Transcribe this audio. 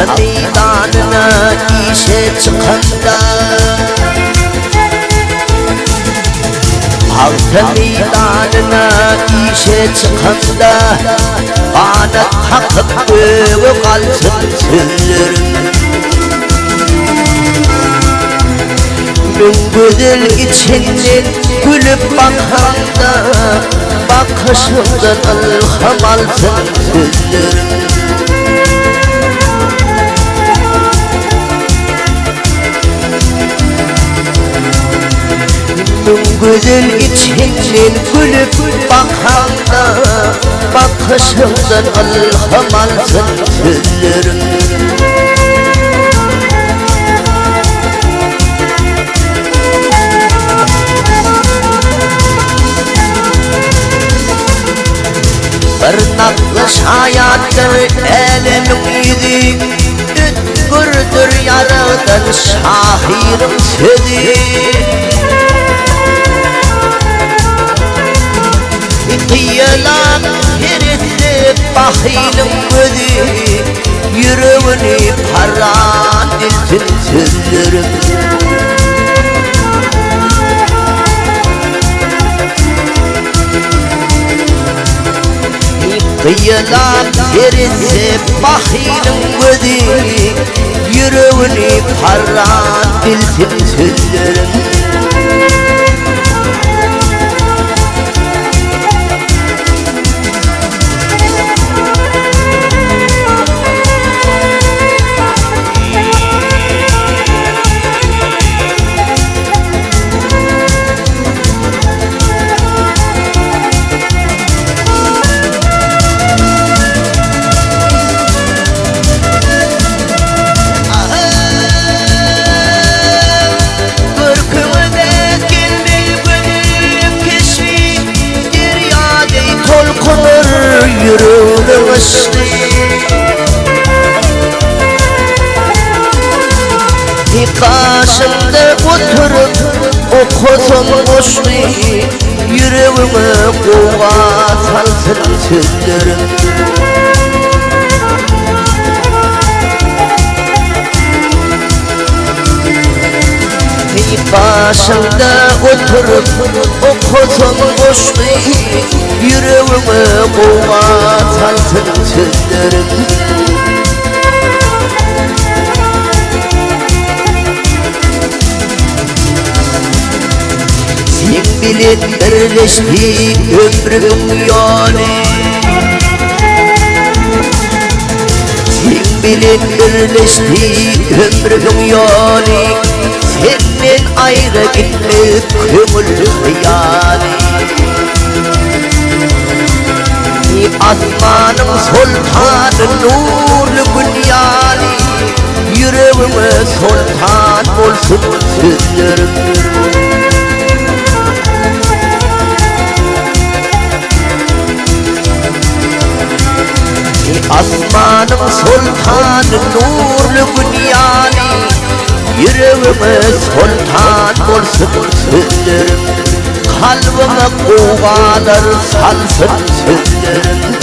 meydanına işe çıkanda, halka meydanına işe çıkanda bana takıp öve kalsın sözlerim. Gün güzel içinden gülüp bakanda bakışımdan ilham alsın sözlerim. Güzel içinden gülüp bakanda bakışımdan ilham alsın sözlerim. Tırnaklı şayattır elimin yedi, ütkürdür yaradan şahirim sözü. Kıyılan herisi bahilim gözü, yüreğini paran dilsin sözlerim. Kıyılan herisi bahilim gözü, yüreğini paran dilsin sözlerim. Yüreğime aşkı karşımda oturup okusam boşlu, yüreğime kuvvet alsın sözlerim. Başımda oturup okusam boşlu, yüreğime kuvvet alsın sözlerim. Sen bilen birleşti ömrüm yani, sen bilen birleşti ömrüm yani, senden ayrı gitmek kömür yani. Asmanım sultanı nurlu günyali, yüreğime sultan olsun sözlerim. Asmanım sultanı nurlu günyali, yüreğime sultan olsun sözlerim. Kalbime kuvalar salsın sözlerim.